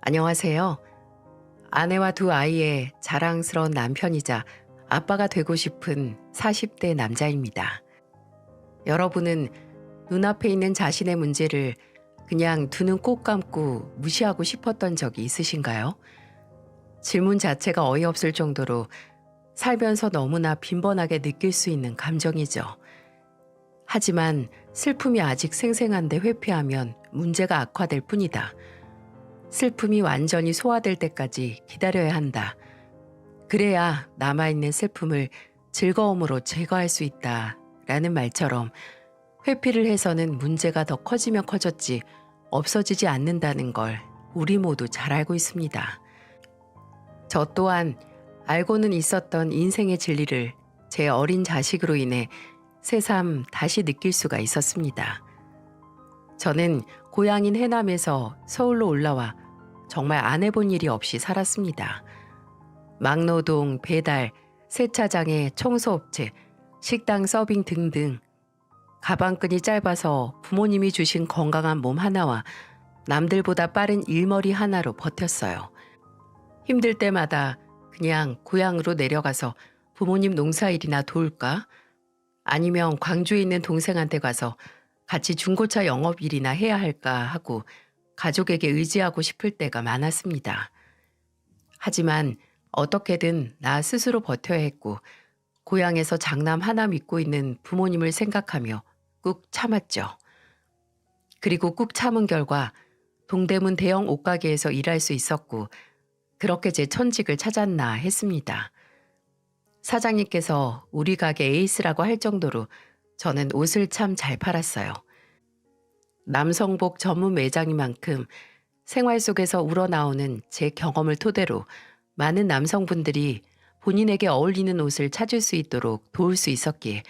안녕하세요. 아내와 두 아이의 자랑스러운 남편이자 아빠가 되고 싶은 40대 남자입니다. 여러분은 눈앞에 있는 자신의 문제를 그냥 두 눈 꼭 감고 무시하고 싶었던 적이 있으신가요? 질문 자체가 어이없을 정도로 살면서 너무나 빈번하게 느낄 수 있는 감정이죠. 하지만 슬픔이 아직 생생한데 회피하면 문제가 악화될 뿐이다. 슬픔이 완전히 소화될 때까지 기다려야 한다. 그래야 남아있는 슬픔을 즐거움으로 제거할 수 있다. 라는 말처럼 회피를 해서는 문제가 더 커지면 커졌지 없어지지 않는다는 걸 우리 모두 잘 알고 있습니다. 저 또한 알고는 있었던 인생의 진리를 제 어린 자식으로 인해 새삼 다시 느낄 수가 있었습니다. 저는 고향인 해남에서 서울로 올라와 정말 안 해본 일이 없이 살았습니다. 막노동, 배달, 세차장에 청소업체, 식당 서빙 등등 가방끈이 짧아서 부모님이 주신 건강한 몸 하나와 남들보다 빠른 일머리 하나로 버텼어요. 힘들 때마다 그냥 고향으로 내려가서 부모님 농사일이나 도울까? 아니면 광주에 있는 동생한테 가서 같이 중고차 영업일이나 해야 할까 하고 가족에게 의지하고 싶을 때가 많았습니다. 하지만 어떻게든 나 스스로 버텨야 했고 고향에서 장남 하나 믿고 있는 부모님을 생각하며 꾹 참았죠. 그리고 꾹 참은 결과 동대문 대형 옷가게에서 일할 수 있었고 그렇게 제 천직을 찾았나 했습니다. 사장님께서 우리 가게 에이스라고 할 정도로 저는 옷을 참 잘 팔았어요. 남성복 전문 매장인 만큼 생활 속에서 우러나오는 제 경험을 토대로 많은 남성분들이 본인에게 어울리는 옷을 찾을 수 있도록 도울 수 있었기에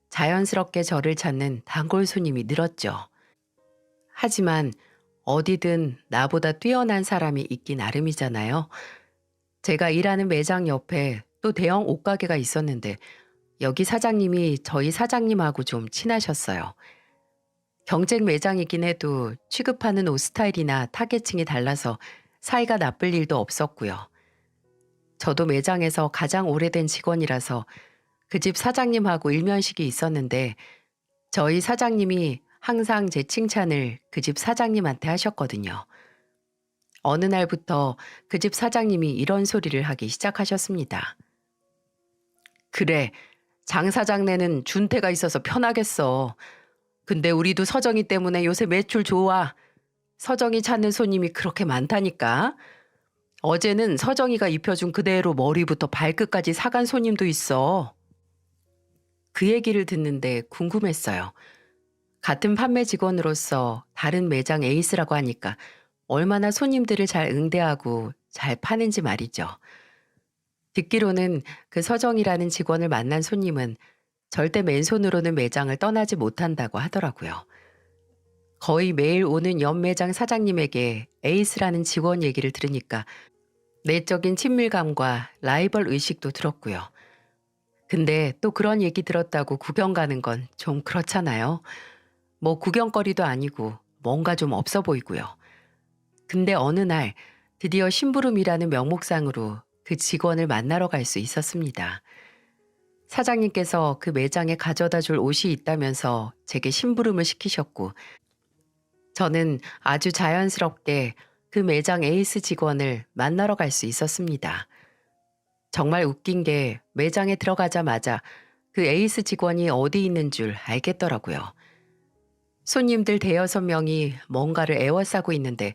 자연스럽게 저를 찾는 단골 손님이 늘었죠. 하지만 어디든 나보다 뛰어난 사람이 있기 나름이잖아요. 제가 일하는 매장 옆에 또 대형 옷가게가 있었는데 여기 사장님이 저희 사장님하고 좀 친하셨어요. 경쟁 매장이긴 해도 취급하는 옷 스타일이나 타겟층이 달라서 사이가 나쁠 일도 없었고요. 저도 매장에서 가장 오래된 직원이라서 그 집 사장님하고 일면식이 있었는데 저희 사장님이 항상 제 칭찬을 그 집 사장님한테 하셨거든요. 어느 날부터 그 집 사장님이 이런 소리를 하기 시작하셨습니다. 그래, 장 사장네는 준태가 있어서 편하겠어. 근데 우리도 서정이 때문에 요새 매출 좋아. 서정이 찾는 손님이 그렇게 많다니까. 어제는 서정이가 입혀준 그대로 머리부터 발끝까지 사간 손님도 있어. 그 얘기를 듣는데 궁금했어요. 같은 판매 직원으로서 다른 매장 에이스라고 하니까 얼마나 손님들을 잘 응대하고 잘 파는지 말이죠. 듣기로는 그 서정이라는 직원을 만난 손님은 절대 맨손으로는 매장을 떠나지 못한다고 하더라고요. 거의 매일 오는 연매장 사장님에게 에이스라는 직원 얘기를 들으니까 내적인 친밀감과 라이벌 의식도 들었고요. 근데 또 그런 얘기 들었다고 구경 가는 건 좀 그렇잖아요. 뭐 구경거리도 아니고 뭔가 좀 없어 보이고요. 근데 어느 날 드디어 심부름이라는 명목상으로 그 직원을 만나러 갈 수 있었습니다. 사장님께서 그 매장에 가져다 줄 옷이 있다면서 제게 심부름을 시키셨고 저는 아주 자연스럽게 그 매장 에이스 직원을 만나러 갈 수 있었습니다. 정말 웃긴 게 매장에 들어가자마자 그 에이스 직원이 어디 있는 줄 알겠더라고요. 손님들 대여섯 명이 뭔가를 애워싸고 있는데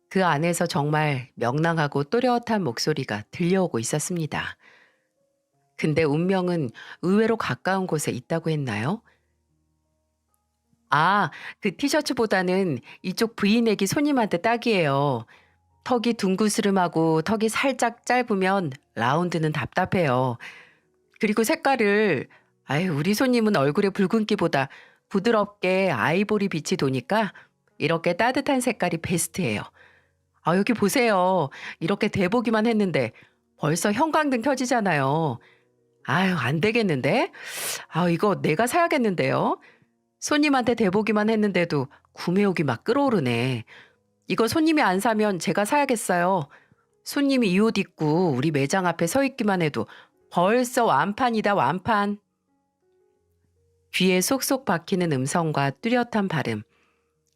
그 안에서 정말 명랑하고 또렷한 목소리가 들려오고 있었습니다. 근데 운명은 의외로 가까운 곳에 있다고 했나요? 아, 그 티셔츠보다는 이쪽 브이넥이 손님한테 딱이에요. 턱이 둥그스름하고 턱이 살짝 짧으면 라운드는 답답해요. 그리고 색깔을, 아유, 우리 손님은 얼굴에 붉은기보다 부드럽게 아이보리 빛이 도니까 이렇게 따뜻한 색깔이 베스트예요. 아, 여기 보세요. 이렇게 대보기만 했는데 벌써 형광등 켜지잖아요. 아유, 안 되겠는데? 아, 이거 내가 사야겠는데요? 손님한테 대보기만 했는데도 구매욕이 막 끌어오르네. 이거 손님이 안 사면 제가 사야겠어요. 손님이 이 옷 입고 우리 매장 앞에 서 있기만 해도 벌써 완판이다, 완판. 귀에 쏙쏙 박히는 음성과 뚜렷한 발음,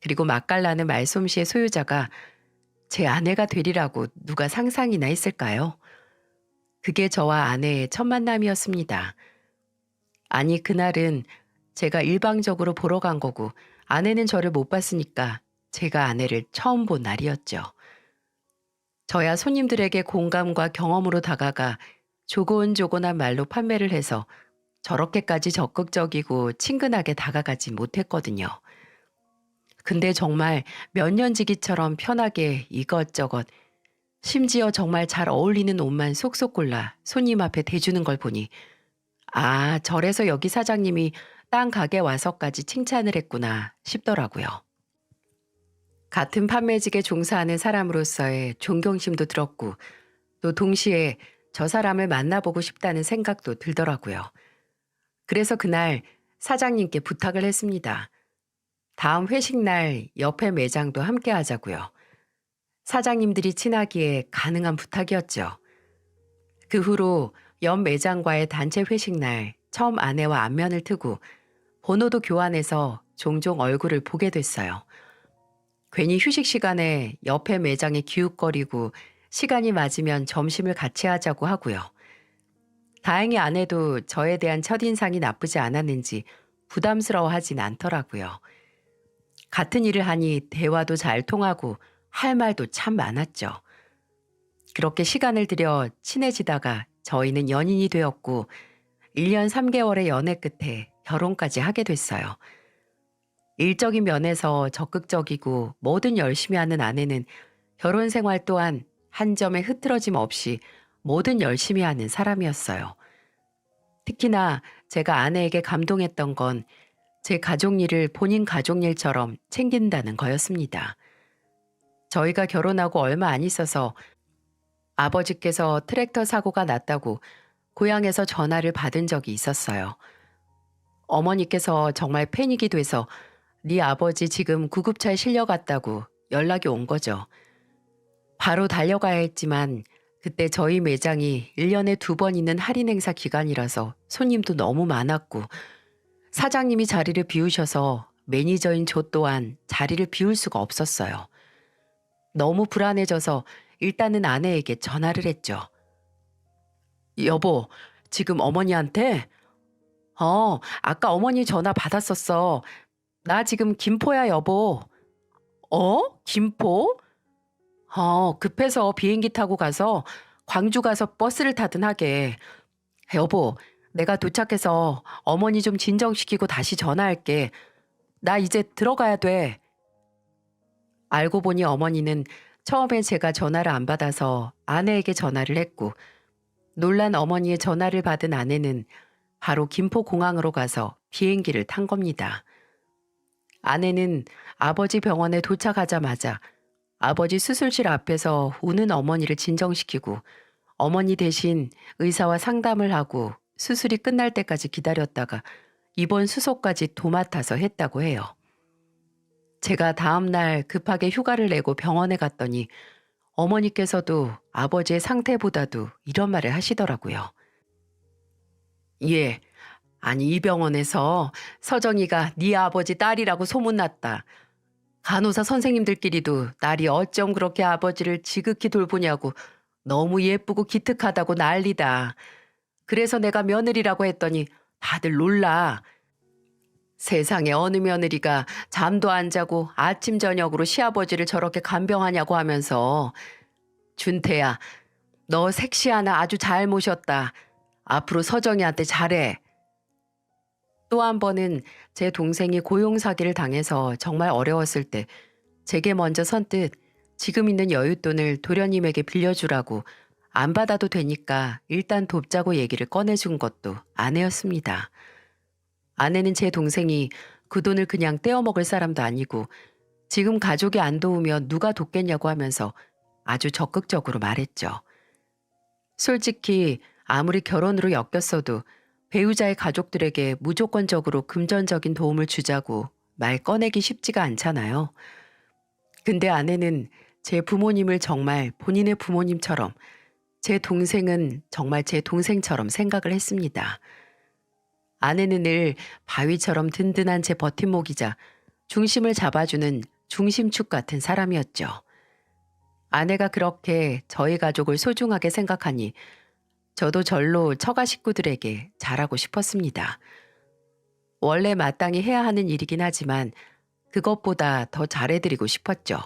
그리고 맛깔나는 말솜씨의 소유자가 제 아내가 되리라고 누가 상상이나 했을까요? 그게 저와 아내의 첫 만남이었습니다. 아니, 그날은 제가 일방적으로 보러 간 거고 아내는 저를 못 봤으니까 제가 아내를 처음 본 날이었죠. 저야 손님들에게 공감과 경험으로 다가가 조곤조곤한 말로 판매를 해서 저렇게까지 적극적이고 친근하게 다가가지 못했거든요. 근데 정말 몇 년지기처럼 편하게 이것저것, 심지어 정말 잘 어울리는 옷만 속속 골라 손님 앞에 대주는 걸 보니 아, 저래서 여기 사장님이 딴 가게 와서까지 칭찬을 했구나 싶더라고요. 같은 판매직에 종사하는 사람으로서의 존경심도 들었고 또 동시에 저 사람을 만나보고 싶다는 생각도 들더라고요. 그래서 그날 사장님께 부탁을 했습니다. 다음 회식 날 옆에 매장도 함께 하자고요. 사장님들이 친하기에 가능한 부탁이었죠. 그 후로 옆 매장과의 단체 회식 날 처음 아내와 안면을 트고 번호도 교환해서 종종 얼굴을 보게 됐어요. 괜히 휴식 시간에 옆에 매장에 기웃거리고 시간이 맞으면 점심을 같이 하자고 하고요. 다행히 아내도 저에 대한 첫인상이 나쁘지 않았는지 부담스러워하진 않더라고요. 같은 일을 하니 대화도 잘 통하고 할 말도 참 많았죠. 그렇게 시간을 들여 친해지다가 저희는 연인이 되었고 1년 3개월의 연애 끝에 결혼까지 하게 됐어요. 일적인 면에서 적극적이고 뭐든 열심히 하는 아내는 결혼 생활 또한 한 점의 흐트러짐 없이 뭐든 열심히 하는 사람이었어요. 특히나 제가 아내에게 감동했던 건 제 가족 일을 본인 가족 일처럼 챙긴다는 거였습니다. 저희가 결혼하고 얼마 안 있어서 아버지께서 트랙터 사고가 났다고 고향에서 전화를 받은 적이 있었어요. 어머니께서 정말 패닉이 돼서 네 아버지 지금 구급차에 실려갔다고 연락이 온 거죠. 바로 달려가야 했지만 그때 저희 매장이 1년에 2번 있는 할인 행사 기간이라서 손님도 너무 많았고 사장님이 자리를 비우셔서 매니저인 저 또한 자리를 비울 수가 없었어요. 너무 불안해져서 일단은 아내에게 전화를 했죠. 여보, 지금 어머니한테? 아까 어머니 전화 받았었어. 나 지금 김포야, 여보. 김포? 급해서 비행기 타고 가서 광주 가서 버스를 타든 하게. 여보, 내가 도착해서 어머니 좀 진정시키고 다시 전화할게. 나 이제 들어가야 돼. 알고 보니 어머니는 처음에 제가 전화를 안 받아서 아내에게 전화를 했고 놀란 어머니의 전화를 받은 아내는 바로 김포공항으로 가서 비행기를 탄 겁니다. 아내는 아버지 병원에 도착하자마자 아버지 수술실 앞에서 우는 어머니를 진정시키고 어머니 대신 의사와 상담을 하고 수술이 끝날 때까지 기다렸다가 입원 수속까지 도맡아서 했다고 해요. 제가 다음 날 급하게 휴가를 내고 병원에 갔더니 어머니께서도 아버지의 상태보다도 이런 말을 하시더라고요. 예, 아니 이 병원에서 서정이가 네 아버지 딸이라고 소문났다. 간호사 선생님들끼리도 딸이 어쩜 그렇게 아버지를 지극히 돌보냐고 너무 예쁘고 기특하다고 난리다. 그래서 내가 며느리라고 했더니 다들 놀라. 세상에 어느 며느리가 잠도 안 자고 아침 저녁으로 시아버지를 저렇게 간병하냐고 하면서 준태야, 너 색시 하나 아주 잘 모셨다. 앞으로 서정이한테 잘해. 또 한 번은 제 동생이 고용 사기를 당해서 정말 어려웠을 때 제게 먼저 선뜻 지금 있는 여윳돈을 도련님에게 빌려주라고 안 받아도 되니까 일단 돕자고 얘기를 꺼내준 것도 아내였습니다. 아내는 제 동생이 그 돈을 그냥 떼어먹을 사람도 아니고 지금 가족이 안 도우면 누가 돕겠냐고 하면서 아주 적극적으로 말했죠. 솔직히 아무리 결혼으로 엮였어도 배우자의 가족들에게 무조건적으로 금전적인 도움을 주자고 말 꺼내기 쉽지가 않잖아요. 근데 아내는 제 부모님을 정말 본인의 부모님처럼, 제 동생은 정말 제 동생처럼 생각을 했습니다. 아내는 늘 바위처럼 든든한 제 버팀목이자 중심을 잡아주는 중심축 같은 사람이었죠. 아내가 그렇게 저희 가족을 소중하게 생각하니 저도 절로 처가 식구들에게 잘하고 싶었습니다. 원래 마땅히 해야 하는 일이긴 하지만 그것보다 더 잘해드리고 싶었죠.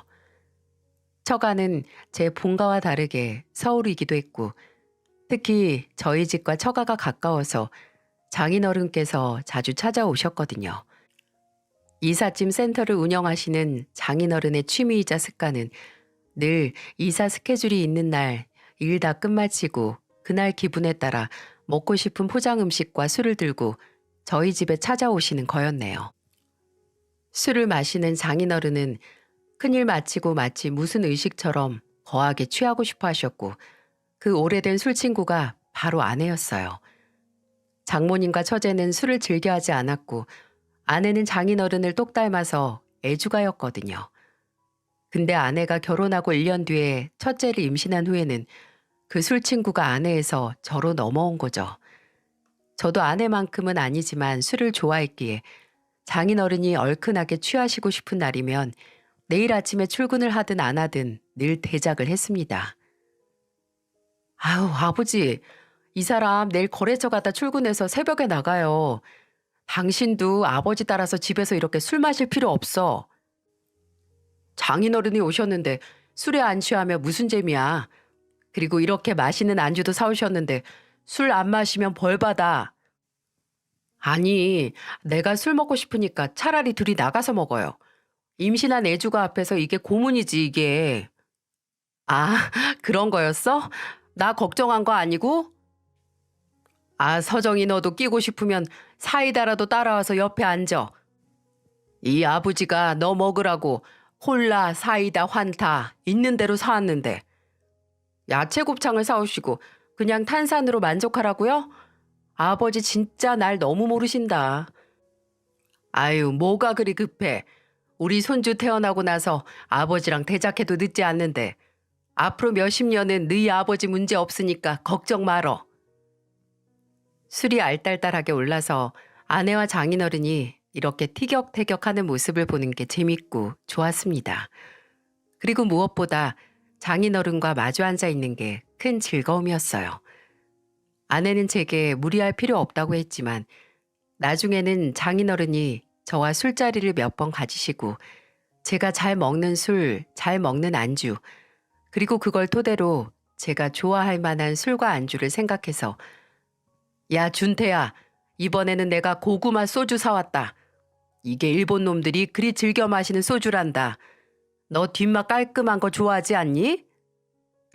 처가는 제 본가와 다르게 서울이기도 했고 특히 저희 집과 처가가 가까워서 장인어른께서 자주 찾아오셨거든요. 이삿짐 센터를 운영하시는 장인어른의 취미이자 습관은 늘 이사 스케줄이 있는 날 일 다 끝마치고 그날 기분에 따라 먹고 싶은 포장 음식과 술을 들고 저희 집에 찾아오시는 거였네요. 술을 마시는 장인어른은 큰일 마치고 마치 무슨 의식처럼 거하게 취하고 싶어 하셨고 그 오래된 술친구가 바로 아내였어요. 장모님과 처제는 술을 즐겨 하지 않았고 아내는 장인어른을 똑 닮아서 애주가였거든요. 근데 아내가 결혼하고 1년 뒤에 첫째를 임신한 후에는 그 술친구가 아내에서 저로 넘어온 거죠. 저도 아내만큼은 아니지만 술을 좋아했기에 장인어른이 얼큰하게 취하시고 싶은 날이면 내일 아침에 출근을 하든 안 하든 늘 대작을 했습니다. 아우, 아버지, 이 사람 내일 거래처 가다 출근해서 새벽에 나가요. 당신도 아버지 따라서 집에서 이렇게 술 마실 필요 없어. 장인어른이 오셨는데 술에 안 취하면 무슨 재미야. 그리고 이렇게 맛있는 안주도 사오셨는데 술 안 마시면 벌 받아. 아니, 내가 술 먹고 싶으니까 차라리 둘이 나가서 먹어요. 임신한 애주가 앞에서 이게 고문이지, 이게. 아, 그런 거였어? 나 걱정한 거 아니고? 아, 서정이 너도 끼고 싶으면 사이다라도 따라와서 옆에 앉아. 이 아버지가 너 먹으라고 콜라, 사이다, 환타 있는 대로 사왔는데. 야채 곱창을 사오시고 그냥 탄산으로 만족하라고요? 아버지 진짜 날 너무 모르신다. 아유, 뭐가 그리 급해. 우리 손주 태어나고 나서 아버지랑 대작해도 늦지 않는데 앞으로 몇십 년은 너희 아버지 문제 없으니까 걱정 말어. 술이 알딸딸하게 올라서 아내와 장인어른이 이렇게 티격태격하는 모습을 보는 게 재밌고 좋았습니다. 그리고 무엇보다 장인어른과 마주 앉아 있는 게 큰 즐거움이었어요. 아내는 제게 무리할 필요 없다고 했지만 나중에는 장인어른이 저와 술자리를 몇 번 가지시고 제가 잘 먹는 술, 잘 먹는 안주, 그리고 그걸 토대로 제가 좋아할 만한 술과 안주를 생각해서 야, 준태야, 이번에는 내가 고구마 소주 사왔다. 이게 일본 놈들이 그리 즐겨 마시는 소주란다. 너 뒷맛 깔끔한 거 좋아하지 않니?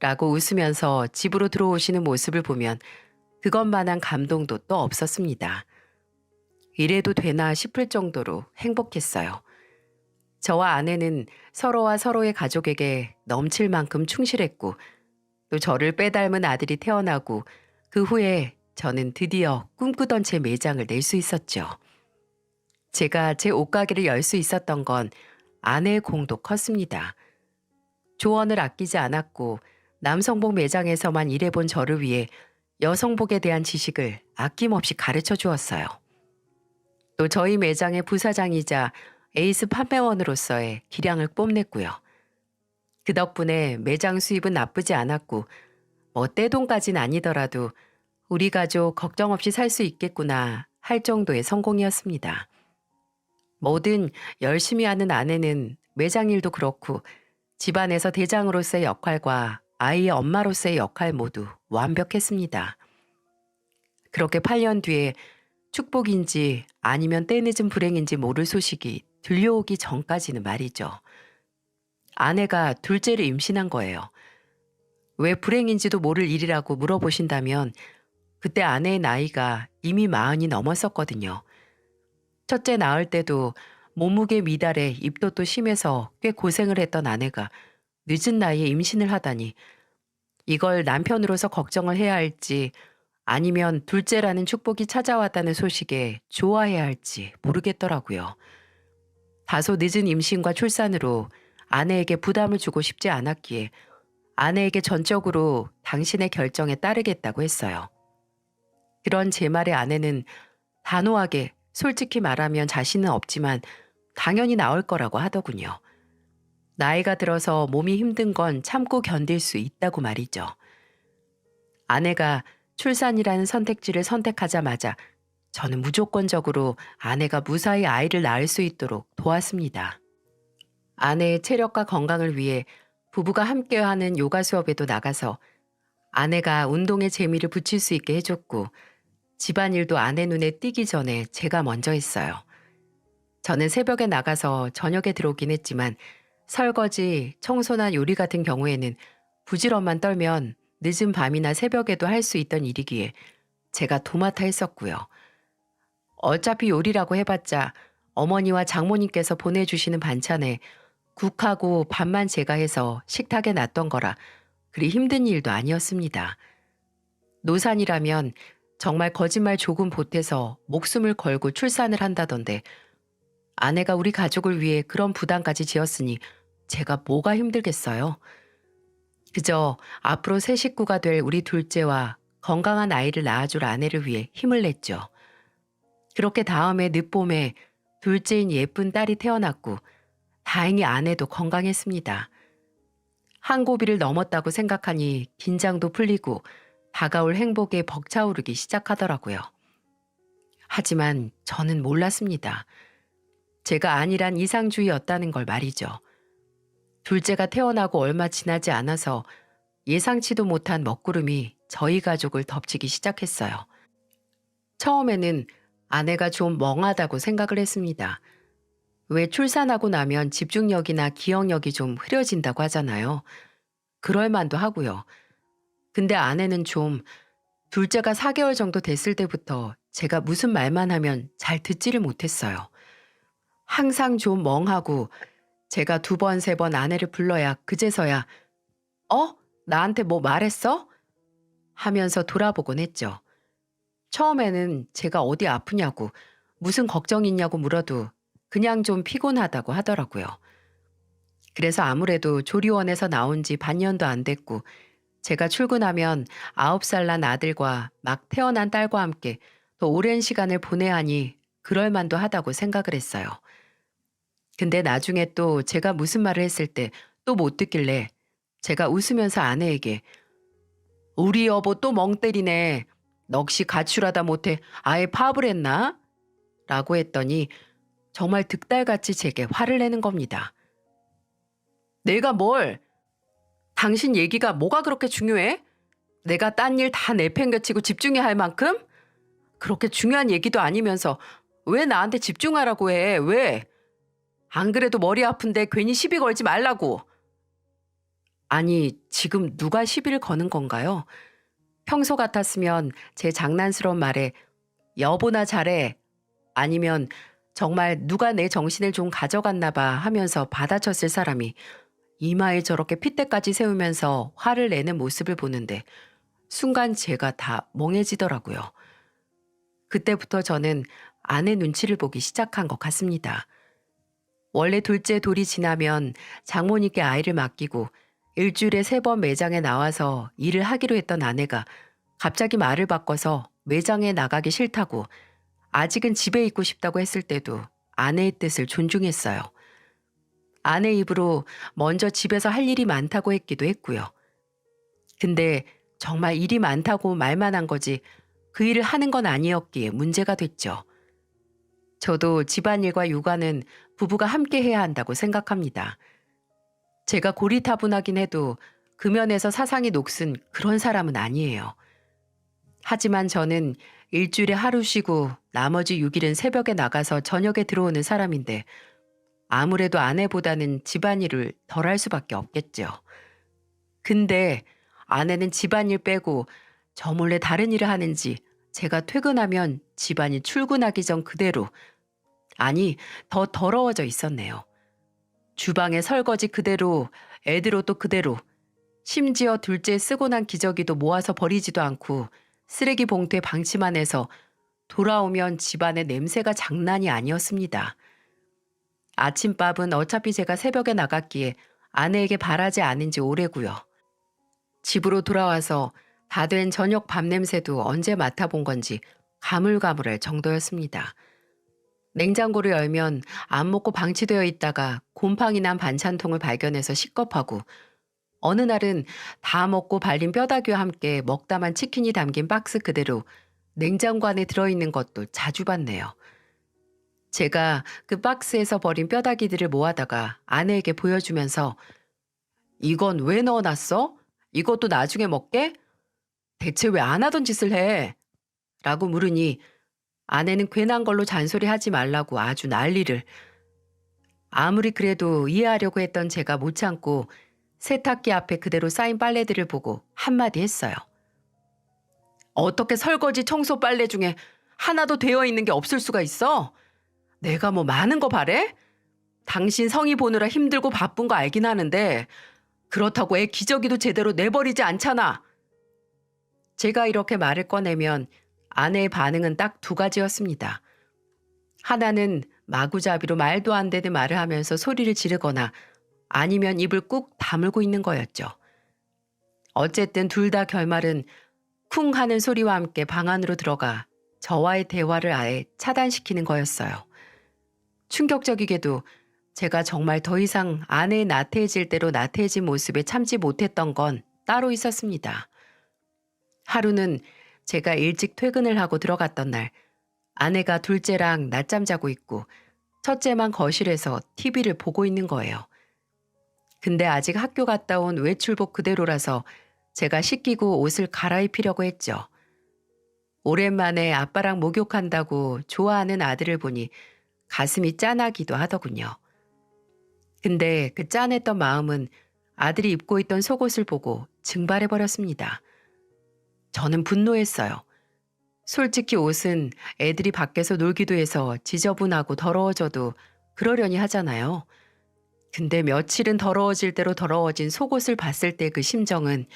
라고 웃으면서 집으로 들어오시는 모습을 보면 그것만한 감동도 또 없었습니다. 이래도 되나 싶을 정도로 행복했어요. 저와 아내는 서로와 서로의 가족에게 넘칠 만큼 충실했고 또 저를 빼닮은 아들이 태어나고 그 후에 저는 드디어 꿈꾸던 제 매장을 낼 수 있었죠. 제가 제 옷가게를 열 수 있었던 건 아내의 공도 컸습니다. 조언을 아끼지 않았고 남성복 매장에서만 일해본 저를 위해 여성복에 대한 지식을 아낌없이 가르쳐 주었어요. 또 저희 매장의 부사장이자 에이스 판매원으로서의 기량을 뽐냈고요. 그 덕분에 매장 수입은 나쁘지 않았고 뭐 떼돈까진 아니더라도 우리 가족 걱정 없이 살 수 있겠구나 할 정도의 성공이었습니다. 뭐든 열심히 하는 아내는 매장 일도 그렇고 집안에서 대장으로서의 역할과 아이의 엄마로서의 역할 모두 완벽했습니다. 그렇게 8년 뒤에 축복인지 아니면 때늦은 불행인지 모를 소식이 들려오기 전까지는 말이죠. 아내가 둘째를 임신한 거예요. 왜 불행인지도 모를 일이라고 물어보신다면 그때 아내의 나이가 이미 40이 넘었었거든요. 첫째 낳을 때도 몸무게 미달에 입덧도 심해서 꽤 고생을 했던 아내가 늦은 나이에 임신을 하다니 이걸 남편으로서 걱정을 해야 할지 아니면 둘째라는 축복이 찾아왔다는 소식에 좋아해야 할지 모르겠더라고요. 다소 늦은 임신과 출산으로 아내에게 부담을 주고 싶지 않았기에 아내에게 전적으로 당신의 결정에 따르겠다고 했어요. 그런 제 말에 아내는 단호하게 솔직히 말하면 자신은 없지만 당연히 나올 거라고 하더군요. 나이가 들어서 몸이 힘든 건 참고 견딜 수 있다고 말이죠. 아내가 출산이라는 선택지를 선택하자마자 저는 무조건적으로 아내가 무사히 아이를 낳을 수 있도록 도왔습니다. 아내의 체력과 건강을 위해 부부가 함께하는 요가 수업에도 나가서 아내가 운동에 재미를 붙일 수 있게 해줬고 집안일도 아내 눈에 띄기 전에 제가 먼저 했어요. 저는 새벽에 나가서 저녁에 들어오긴 했지만 설거지, 청소나 요리 같은 경우에는 부지런만 떨면 늦은 밤이나 새벽에도 할 수 있던 일이기에 제가 도맡아 했었고요. 어차피 요리라고 해봤자 어머니와 장모님께서 보내주시는 반찬에 국하고 밥만 제가 해서 식탁에 놨던 거라 그리 힘든 일도 아니었습니다. 노산이라면 정말 거짓말 조금 보태서 목숨을 걸고 출산을 한다던데 아내가 우리 가족을 위해 그런 부담까지 지었으니 제가 뭐가 힘들겠어요. 그저 앞으로 새 식구가 될 우리 둘째와 건강한 아이를 낳아줄 아내를 위해 힘을 냈죠. 그렇게 다음해 늦봄에 둘째인 예쁜 딸이 태어났고 다행히 아내도 건강했습니다. 한 고비를 넘었다고 생각하니 긴장도 풀리고 다가올 행복에 벅차오르기 시작하더라고요. 하지만 저는 몰랐습니다. 제가 안일한 이상주의였다는 걸 말이죠. 둘째가 태어나고 얼마 지나지 않아서 예상치도 못한 먹구름이 저희 가족을 덮치기 시작했어요. 처음에는 아내가 좀 멍하다고 생각을 했습니다. 왜 출산하고 나면 집중력이나 기억력이 좀 흐려진다고 하잖아요. 그럴 만도 하고요. 근데 아내는 좀 둘째가 4개월 정도 됐을 때부터 제가 무슨 말만 하면 잘 듣지를 못했어요. 항상 좀 멍하고 제가 2번, 3번 아내를 불러야 그제서야 어? 나한테 뭐 말했어? 하면서 돌아보곤 했죠. 처음에는 제가 어디 아프냐고 무슨 걱정 있냐고 물어도 그냥 좀 피곤하다고 하더라고요. 그래서 아무래도 조리원에서 나온 지 반년도 안 됐고 제가 출근하면 9살 난 아들과 막 태어난 딸과 함께 더 오랜 시간을 보내야 하니 그럴 만도 하다고 생각을 했어요. 근데 나중에 또 제가 무슨 말을 했을 때 또 못 듣길래 제가 웃으면서 아내에게 우리 여보 또 멍 때리네. 넋이 가출하다 못해 아예 파업을 했나? 라고 했더니 정말 득달같이 제게 화를 내는 겁니다. 내가 뭘? 당신 얘기가 뭐가 그렇게 중요해? 내가 딴 일 다 내팽개치고 집중해야 할 만큼? 그렇게 중요한 얘기도 아니면서 왜 나한테 집중하라고 해? 왜? 안 그래도 머리 아픈데 괜히 시비 걸지 말라고. 아니, 지금 누가 시비를 거는 건가요? 평소 같았으면 제 장난스러운 말에 여보나 잘해 아니면 정말 누가 내 정신을 좀 가져갔나 봐 하면서 받아쳤을 사람이 이마에 저렇게 핏대까지 세우면서 화를 내는 모습을 보는데 순간 제가 다 멍해지더라고요. 그때부터 저는 아내 눈치를 보기 시작한 것 같습니다. 원래 둘째 돌이 지나면 장모님께 아이를 맡기고 일주일에 3번 매장에 나와서 일을 하기로 했던 아내가 갑자기 말을 바꿔서 매장에 나가기 싫다고 아직은 집에 있고 싶다고 했을 때도 아내의 뜻을 존중했어요. 아내 입으로 먼저 집에서 할 일이 많다고 했기도 했고요. 근데 정말 일이 많다고 말만 한 거지 그 일을 하는 건 아니었기에 문제가 됐죠. 저도 집안일과 육아는 부부가 함께 해야 한다고 생각합니다. 제가 고리타분하긴 해도 그 면에서 사상이 녹슨 그런 사람은 아니에요. 하지만 저는 일주일에 하루 쉬고 나머지 6일은 새벽에 나가서 저녁에 들어오는 사람인데 아무래도 아내보다는 집안일을 덜 할 수밖에 없겠죠. 근데 아내는 집안일 빼고 저 몰래 다른 일을 하는지 제가 퇴근하면 집안이 출근하기 전 그대로 아니 더 더러워져 있었네요. 주방에 설거지 그대로 애들 옷도 그대로 심지어 둘째 쓰고 난 기저귀도 모아서 버리지도 않고 쓰레기 봉투에 방치만 해서 돌아오면 집안의 냄새가 장난이 아니었습니다. 아침밥은 어차피 제가 새벽에 나갔기에 아내에게 바라지 않은 지 오래고요. 집으로 돌아와서 다 된 저녁 밥 냄새도 언제 맡아본 건지 가물가물할 정도였습니다. 냉장고를 열면 안 먹고 방치되어 있다가 곰팡이 난 반찬통을 발견해서 식겁하고, 어느 날은 다 먹고 발린 뼈다귀와 함께 먹다만 치킨이 담긴 박스 그대로 냉장고 안에 들어있는 것도 자주 봤네요. 제가 그 박스에서 버린 뼈다귀들을 모아다가 아내에게 보여주면서 "이건 왜 넣어놨어? 이것도 나중에 먹게? 대체 왜 안 하던 짓을 해?" 라고 물으니 아내는 괜한 걸로 잔소리하지 말라고 아주 난리를. 아무리 그래도 이해하려고 했던 제가 못 참고 세탁기 앞에 그대로 쌓인 빨래들을 보고 한마디 했어요. "어떻게 설거지, 청소, 빨래 중에 하나도 되어 있는 게 없을 수가 있어? 내가 뭐 많은 거 바래? 당신 성의 보느라 힘들고 바쁜 거 알긴 하는데 그렇다고 애 기저귀도 제대로 내버리지 않잖아." 제가 이렇게 말을 꺼내면 아내의 반응은 딱 두 가지였습니다. 하나는 마구잡이로 말도 안 되는 말을 하면서 소리를 지르거나, 아니면 입을 꾹 다물고 있는 거였죠. 어쨌든 둘 다 결말은 쿵 하는 소리와 함께 방 안으로 들어가 저와의 대화를 아예 차단시키는 거였어요. 충격적이게도 제가 정말 더 이상 아내의 나태해질 대로 나태해진 모습에 참지 못했던 건 따로 있었습니다. 하루는 제가 일찍 퇴근을 하고 들어갔던 날, 아내가 둘째랑 낮잠 자고 있고 첫째만 거실에서 TV를 보고 있는 거예요. 근데 아직 학교 갔다 온 외출복 그대로라서 제가 씻기고 옷을 갈아입히려고 했죠. 오랜만에 아빠랑 목욕한다고 좋아하는 아들을 보니 가슴이 짠하기도 하더군요. 근데 그 짠했던 마음은 아들이 입고 있던 속옷을 보고 증발해버렸습니다. 저는 분노했어요. 솔직히 옷은 애들이 밖에서 놀기도 해서 지저분하고 더러워져도 그러려니 하잖아요. 근데 며칠은 더러워질 대로 더러워진 속옷을 봤을 때 그 심정은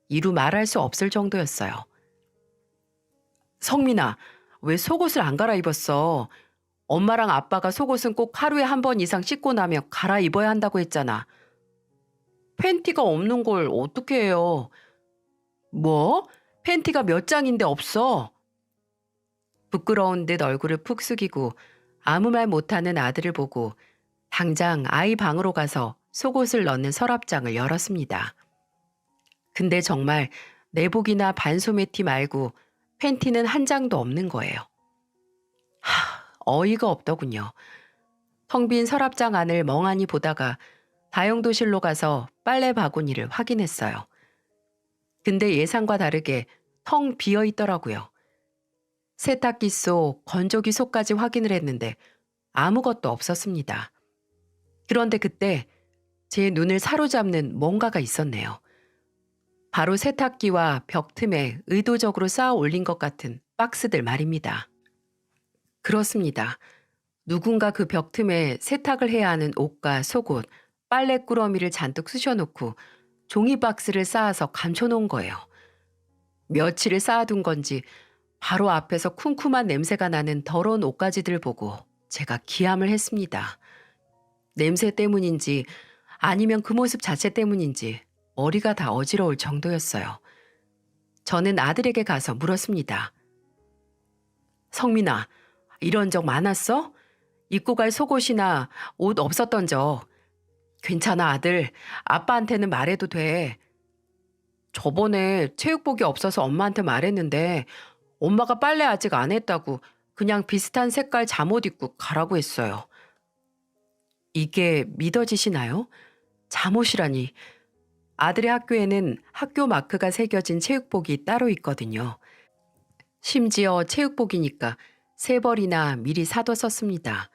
이루 말할 수 없을 정도였어요. "성민아, 왜 속옷을 안 갈아입었어? 엄마랑 아빠가 속옷은 꼭 하루에 한 번 이상 씻고 나면 갈아입어야 한다고 했잖아. 팬티가 없는 걸 어떻게 해요?" "뭐? 팬티가 몇 장인데 없어?" 부끄러운 듯 얼굴을 푹 숙이고 아무 말 못하는 아들을 보고 당장 아이 방으로 가서 속옷을 넣는 서랍장을 열었습니다. 근데 정말 내복이나 반소매티 말고 팬티는 한 장도 없는 거예요. 어이가 없더군요. 텅 빈 서랍장 안을 멍하니 보다가 다용도실로 가서 빨래 바구니를 확인했어요. 근데 예상과 다르게 텅 비어 있더라고요. 세탁기 속, 건조기 속까지 확인을 했는데 아무것도 없었습니다. 그런데 그때 제 눈을 사로잡는 뭔가가 있었네요. 바로 세탁기와 벽 틈에 의도적으로 쌓아 올린 것 같은 박스들 말입니다. 그렇습니다. 누군가 그 벽 틈에 세탁을 해야 하는 옷과 속옷, 빨래 꾸러미를 잔뜩 쑤셔놓고 종이 박스를 쌓아서 감춰놓은 거예요. 며칠을 쌓아둔 건지 바로 앞에서 쿰쿰한 냄새가 나는 더러운 옷가지들 보고 제가 기함을 했습니다. 냄새 때문인지 아니면 그 모습 자체 때문인지 머리가 다 어지러울 정도였어요. 저는 아들에게 가서 물었습니다. "성민아, 이런 적 많았어? 입고 갈 속옷이나 옷 없었던 적." "괜찮아 아들, 아빠한테는 말해도 돼. 저번에 체육복이 없어서 엄마한테 말했는데 엄마가 빨래 아직 안 했다고 그냥 비슷한 색깔 잠옷 입고 가라고 했어요." 이게 믿어지시나요? 잠옷이라니. 아들의 학교에는 학교 마크가 새겨진 체육복이 따로 있거든요. 심지어 체육복이니까 3벌이나 미리 사뒀었습니다.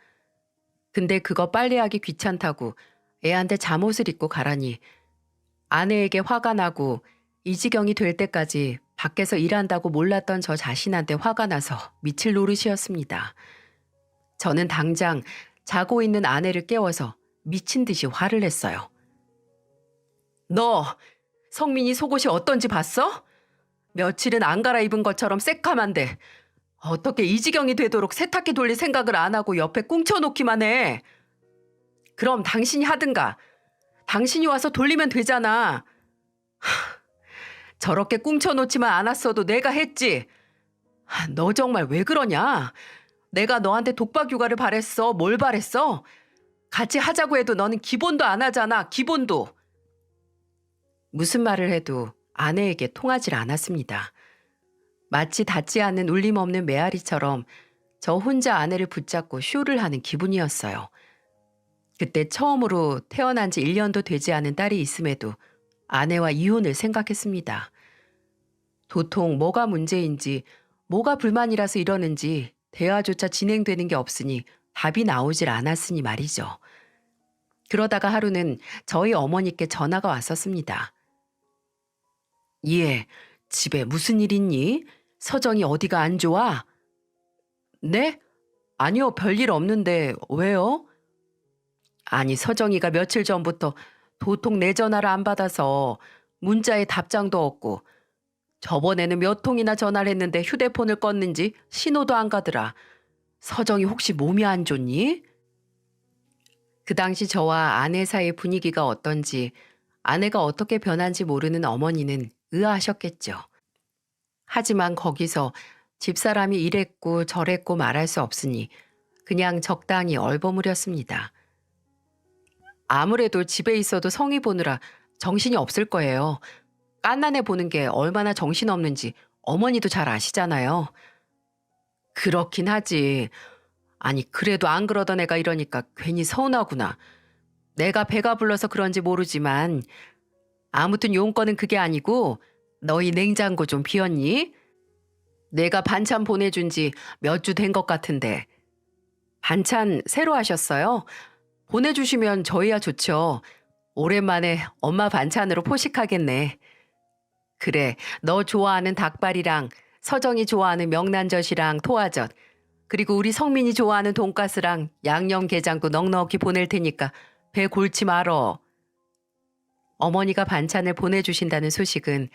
근데 그거 빨래하기 귀찮다고 애한테 잠옷을 입고 가라니, 아내에게 화가 나고 이 지경이 될 때까지 밖에서 일한다고 몰랐던 저 자신한테 화가 나서 미칠 노릇이었습니다. 저는 당장 자고 있는 아내를 깨워서 미친 듯이 화를 냈어요. "너 성민이 속옷이 어떤지 봤어? 며칠은 안 갈아입은 것처럼 새까만데 어떻게 이 지경이 되도록 세탁기 돌릴 생각을 안 하고 옆에 꿍쳐놓기만 해? 그럼 당신이 하든가. 당신이 와서 돌리면 되잖아. 저렇게 꿍쳐놓지만 않았어도 내가 했지. 너 정말 왜 그러냐? 내가 너한테 독박 육아를 바랬어. 뭘 바랬어? 같이 하자고 해도 너는 기본도 안 하잖아. 기본도. 무슨 말을 해도 아내에게 통하질 않았습니다. 마치 닿지 않는 울림 없는 메아리처럼 저 혼자 아내를 붙잡고 쇼를 하는 기분이었어요. 그때 처음으로 태어난 지 1년도 되지 않은 딸이 있음에도 아내와 이혼을 생각했습니다. 도통 뭐가 문제인지, 뭐가 불만이라서 이러는지 대화조차 진행되는 게 없으니 답이 나오질 않았으니 말이죠. 그러다가 하루는 저희 어머니께 전화가 왔었습니다. 예, 집에 무슨 일 있니? 서정이 어디가 안 좋아? 네? 아니요, 별일 없는데 왜요? 아니, 서정이가 며칠 전부터 도통 내 전화를 안 받아서 문자에 답장도 없고 저번에는 몇 통이나 전화를 했는데 휴대폰을 껐는지 신호도 안 가더라. 서정이 혹시 몸이 안 좋니? 그 당시 저와 아내 사이의 분위기가 어떤지 아내가 어떻게 변한지 모르는 어머니는 의아하셨겠죠. 하지만 거기서 집사람이 이랬고 저랬고 말할 수 없으니 그냥 적당히 얼버무렸습니다. 아무래도 집에 있어도 성의 보느라 정신이 없을 거예요. 깐난애 보는 게 얼마나 정신없는지 어머니도 잘 아시잖아요. 그렇긴 하지. 아니 그래도 안 그러던 애가 이러니까 괜히 서운하구나. 내가 배가 불러서 그런지 모르지만 아무튼 용건은 그게 아니고 너희 냉장고 좀 비웠니? 내가 반찬 보내준 지 몇 주 된 것 같은데. 반찬 새로 하셨어요? 보내주시면 저희야 좋죠. 오랜만에 엄마 반찬으로 포식하겠네. 그래, 너 좋아하는 닭발이랑 서정이 좋아하는 명란젓이랑 토화젓, 그리고 우리 성민이 좋아하는 돈가스랑 양념게장도 넉넉히 보낼 테니까 배 골치 말어. 어머니가 반찬을 보내주신다는 소식은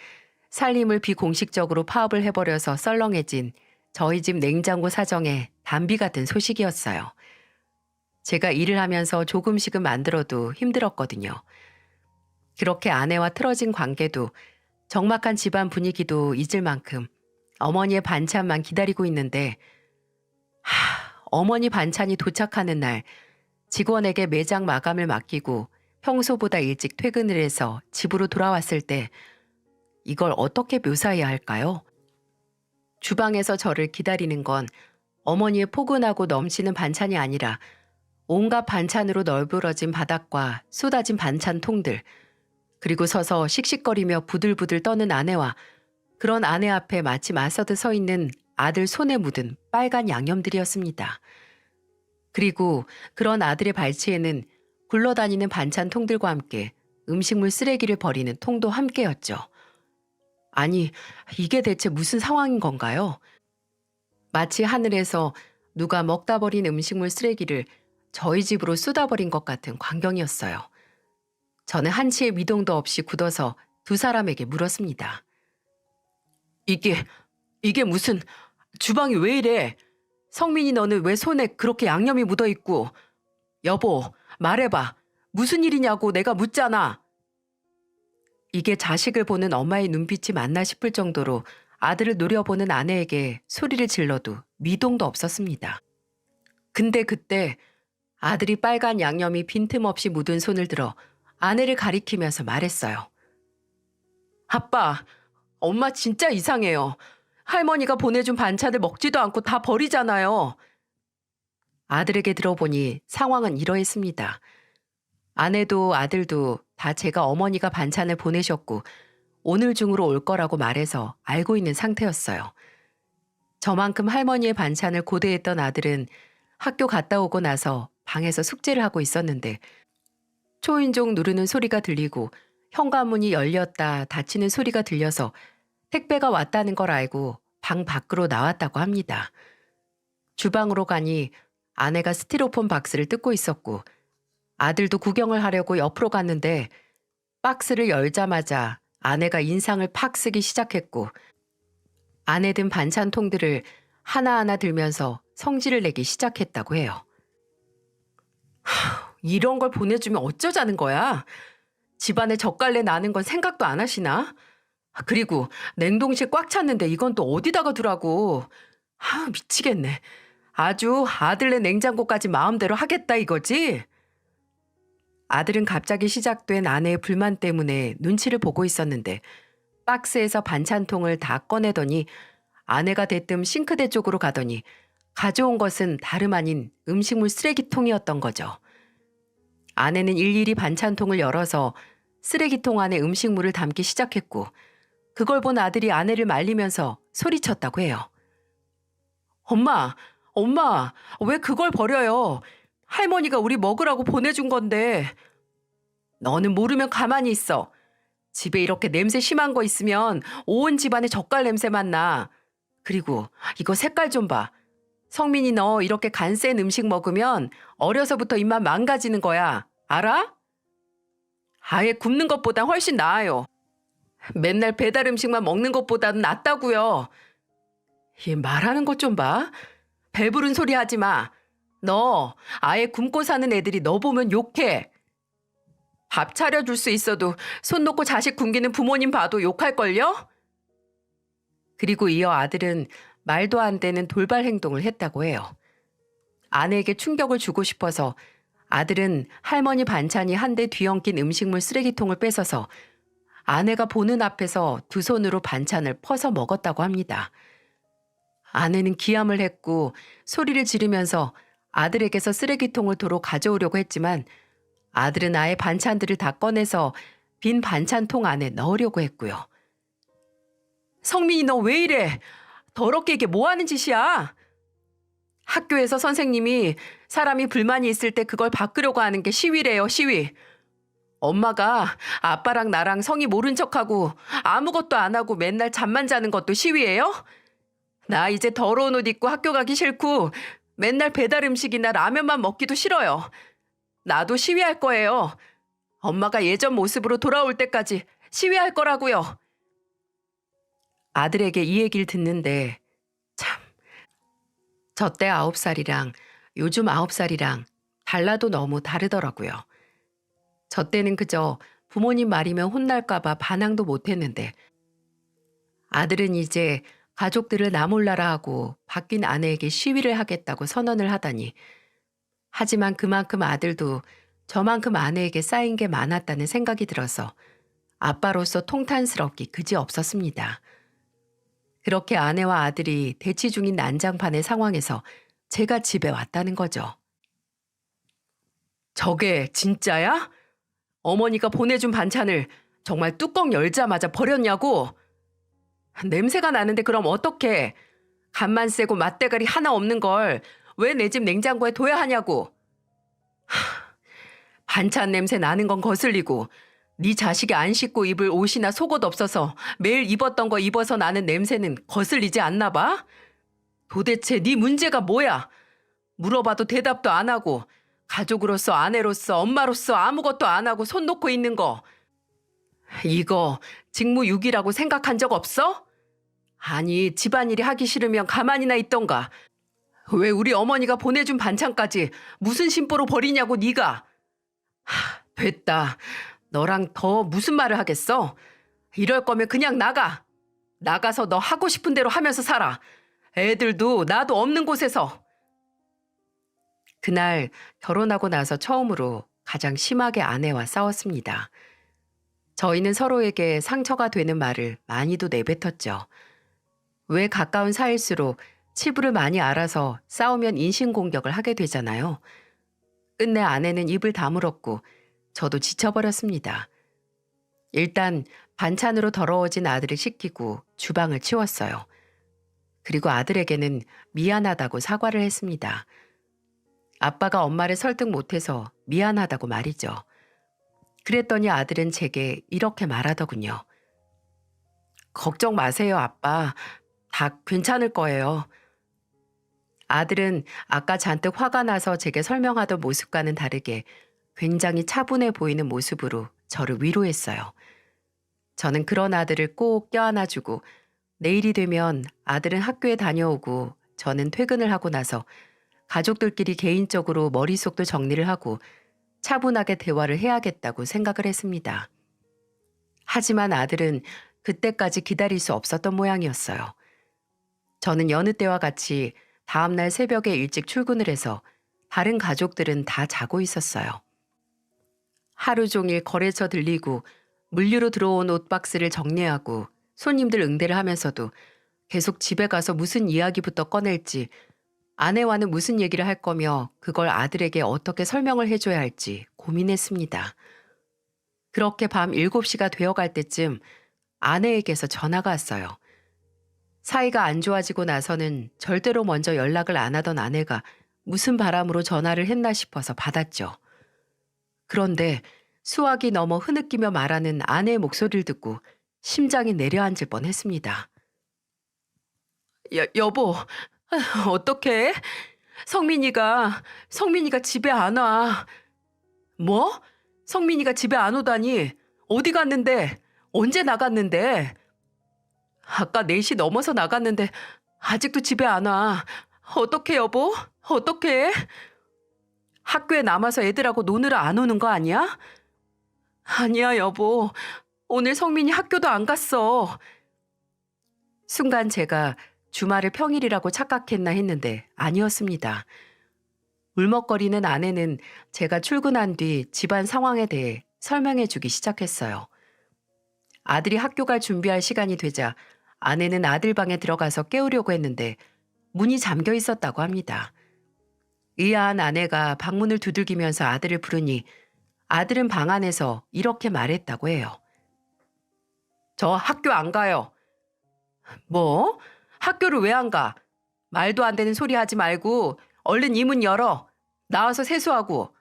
살림을 비공식적으로 파업을 해버려서 썰렁해진 저희 집 냉장고 사정에 단비 같은 소식이었어요. 제가 일을 하면서 조금씩은 만들어도 힘들었거든요. 그렇게 아내와 틀어진 관계도 적막한 집안 분위기도 잊을 만큼 어머니의 반찬만 기다리고 있는데 어머니 반찬이 도착하는 날 직원에게 매장 마감을 맡기고 평소보다 일찍 퇴근을 해서 집으로 돌아왔을 때 이걸 어떻게 묘사해야 할까요? 주방에서 저를 기다리는 건 어머니의 포근하고 넘치는 반찬이 아니라 온갖 반찬으로 널브러진 바닥과 쏟아진 반찬통들, 그리고 서서 씩씩거리며 부들부들 떠는 아내와 그런 아내 앞에 마치 맞서듯 서 있는 아들 손에 묻은 빨간 양념들이었습니다. 그리고 그런 아들의 발치에는 굴러다니는 반찬통들과 함께 음식물 쓰레기를 버리는 통도 함께였죠. 아니, 이게 대체 무슨 상황인 건가요? 마치 하늘에서 누가 먹다 버린 음식물 쓰레기를 저희 집으로 쏟아버린 것 같은 광경이었어요. 저는 한치의 미동도 없이 굳어서 두 사람에게 물었습니다. 이게 무슨, 주방이 왜 이래? 성민이 너는 왜 손에 그렇게 양념이 묻어있고. 여보, 말해봐. 무슨 일이냐고 내가 묻잖아. 이게 자식을 보는 엄마의 눈빛이 맞나 싶을 정도로 아들을 노려보는 아내에게 소리를 질러도 미동도 없었습니다. 근데 그때 아들이 빨간 양념이 빈틈없이 묻은 손을 들어 아내를 가리키면서 말했어요. 아빠, 엄마 진짜 이상해요. 할머니가 보내준 반찬을 먹지도 않고 다 버리잖아요. 아들에게 들어보니 상황은 이러했습니다. 아내도 아들도 다 제가 어머니가 반찬을 보내셨고 오늘 중으로 올 거라고 말해서 알고 있는 상태였어요. 저만큼 할머니의 반찬을 고대했던 아들은 학교 갔다 오고 나서 방에서 숙제를 하고 있었는데 초인종 누르는 소리가 들리고 현관문이 열렸다 닫히는 소리가 들려서 택배가 왔다는 걸 알고 방 밖으로 나왔다고 합니다. 주방으로 가니 아내가 스티로폼 박스를 뜯고 있었고 아들도 구경을 하려고 옆으로 갔는데 박스를 열자마자 아내가 인상을 팍 쓰기 시작했고 안에 든 반찬통들을 하나하나 들면서 성질을 내기 시작했다고 해요. 이런 걸 보내주면 어쩌자는 거야? 집안에 젓갈래 나는 건 생각도 안 하시나? 그리고 냉동실 꽉 찼는데 이건 또 어디다가 두라고. 미치겠네. 아주 아들네 냉장고까지 마음대로 하겠다 이거지? 아들은 갑자기 시작된 아내의 불만 때문에 눈치를 보고 있었는데 박스에서 반찬통을 다 꺼내더니 아내가 대뜸 싱크대 쪽으로 가더니 가져온 것은 다름 아닌 음식물 쓰레기통이었던 거죠. 아내는 일일이 반찬통을 열어서 쓰레기통 안에 음식물을 담기 시작했고 그걸 본 아들이 아내를 말리면서 소리쳤다고 해요. 엄마, 엄마, 왜 그걸 버려요? 할머니가 우리 먹으라고 보내준 건데. 너는 모르면 가만히 있어. 집에 이렇게 냄새 심한 거 있으면 온 집안에 젓갈 냄새만 나. 그리고 이거 색깔 좀 봐. 성민이 너 이렇게 간 센 음식 먹으면 어려서부터 입맛 망가지는 거야. 알아? 아예 굽는 것보다 훨씬 나아요. 맨날 배달 음식만 먹는 것보다는 낫다고요. 얘 말하는 것 좀 봐. 배부른 소리 하지 마. 너 아예 굶고 사는 애들이 너 보면 욕해. 밥 차려줄 수 있어도 손 놓고 자식 굶기는 부모님 봐도 욕할걸요? 그리고 이어 아들은 말도 안 되는 돌발 행동을 했다고 해요. 아내에게 충격을 주고 싶어서 아들은 할머니 반찬이 한 대 뒤엉킨 음식물 쓰레기통을 뺏어서 아내가 보는 앞에서 두 손으로 반찬을 퍼서 먹었다고 합니다. 아내는 기함을 했고 소리를 지르면서 아들에게서 쓰레기통을 도로 가져오려고 했지만 아들은 아예 반찬들을 다 꺼내서 빈 반찬통 안에 넣으려고 했고요. 성민이 너 왜 이래? 더럽게 이게 뭐 하는 짓이야? 학교에서 선생님이 사람이 불만이 있을 때 그걸 바꾸려고 하는 게 시위래요, 시위. 엄마가 아빠랑 나랑 성이 모른 척하고 아무것도 안 하고 맨날 잠만 자는 것도 시위예요? 나 이제 더러운 옷 입고 학교 가기 싫고 맨날 배달 음식이나 라면만 먹기도 싫어요. 나도 시위할 거예요. 엄마가 예전 모습으로 돌아올 때까지 시위할 거라고요. 아들에게 이 얘기를 듣는데 참, 저때 9살이랑 요즘 9살이랑 달라도 너무 다르더라고요. 저 때는 그저 부모님 말이면 혼날까봐 반항도 못했는데 아들은 이제 가족들을 나 몰라라 하고 바뀐 아내에게 시위를 하겠다고 선언을 하다니. 하지만 그만큼 아들도 저만큼 아내에게 쌓인 게 많았다는 생각이 들어서 아빠로서 통탄스럽기 그지없었습니다. 그렇게 아내와 아들이 대치 중인 난장판의 상황에서 제가 집에 왔다는 거죠. 저게 진짜야? 어머니가 보내준 반찬을 정말 뚜껑 열자마자 버렸냐고? 냄새가 나는데 그럼 어떡해? 간만 세고 맛대가리 하나 없는 걸 왜 내 집 냉장고에 둬야 하냐고. 반찬 냄새 나는 건 거슬리고 네 자식이 안 씻고 입을 옷이나 속옷 없어서 매일 입었던 거 입어서 나는 냄새는 거슬리지 않나 봐? 도대체 네 문제가 뭐야? 물어봐도 대답도 안 하고 가족으로서 아내로서 엄마로서 아무것도 안 하고 손 놓고 있는 거. 이거 직무유기라고 생각한 적 없어? 아니 집안일이 하기 싫으면 가만히나 있던가. 왜 우리 어머니가 보내준 반찬까지 무슨 심보로 버리냐고 네가. 됐다. 너랑 더 무슨 말을 하겠어? 이럴 거면 그냥 나가. 나가서 너 하고 싶은 대로 하면서 살아. 애들도 나도 없는 곳에서. 그날 결혼하고 나서 처음으로 가장 심하게 아내와 싸웠습니다. 저희는 서로에게 상처가 되는 말을 많이도 내뱉었죠. 왜 가까운 사이일수록 치부를 많이 알아서 싸우면 인신공격을 하게 되잖아요. 끝내 아내는 입을 다물었고 저도 지쳐버렸습니다. 일단 반찬으로 더러워진 아들을 씻기고 주방을 치웠어요. 그리고 아들에게는 미안하다고 사과를 했습니다. 아빠가 엄마를 설득 못해서 미안하다고 말이죠. 그랬더니 아들은 제게 이렇게 말하더군요. 걱정 마세요, 아빠. 다 괜찮을 거예요. 아들은 아까 잔뜩 화가 나서 제게 설명하던 모습과는 다르게 굉장히 차분해 보이는 모습으로 저를 위로했어요. 저는 그런 아들을 꼭 껴안아주고 내일이 되면 아들은 학교에 다녀오고 저는 퇴근을 하고 나서 가족들끼리 개인적으로 머릿속도 정리를 하고 차분하게 대화를 해야겠다고 생각을 했습니다. 하지만 아들은 그때까지 기다릴 수 없었던 모양이었어요. 저는 여느 때와 같이 다음날 새벽에 일찍 출근을 해서 다른 가족들은 다 자고 있었어요. 하루 종일 거래처 들리고 물류로 들어온 옷 박스를 정리하고 손님들 응대를 하면서도 계속 집에 가서 무슨 이야기부터 꺼낼지, 아내와는 무슨 얘기를 할 거며 그걸 아들에게 어떻게 설명을 해줘야 할지 고민했습니다. 그렇게 밤 7시가 되어갈 때쯤 아내에게서 전화가 왔어요. 사이가 안 좋아지고 나서는 절대로 먼저 연락을 안 하던 아내가 무슨 바람으로 전화를 했나 싶어서 받았죠. 그런데 수화기 넘어 흐느끼며 말하는 아내의 목소리를 듣고 심장이 내려앉을 뻔했습니다. 여보, 어떡해? 성민이가 집에 안 와. 뭐? 성민이가 집에 안 오다니? 어디 갔는데? 언제 나갔는데? 아까 4시 넘어서 나갔는데 아직도 집에 안 와. 어떡해, 여보? 어떡해? 학교에 남아서 애들하고 노느라 안 오는 거 아니야? 아니야, 여보. 오늘 성민이 학교도 안 갔어. 순간 제가 주말을 평일이라고 착각했나 했는데 아니었습니다. 울먹거리는 아내는 제가 출근한 뒤 집안 상황에 대해 설명해 주기 시작했어요. 아들이 학교 갈 준비할 시간이 되자 아내는 아들 방에 들어가서 깨우려고 했는데 문이 잠겨 있었다고 합니다. 의아한 아내가 방문을 두들기면서 아들을 부르니 아들은 방 안에서 이렇게 말했다고 해요. 저 학교 안 가요. 뭐? 학교를 왜 안 가? 말도 안 되는 소리 하지 말고 얼른 이 문 열어. 나와서 세수하고.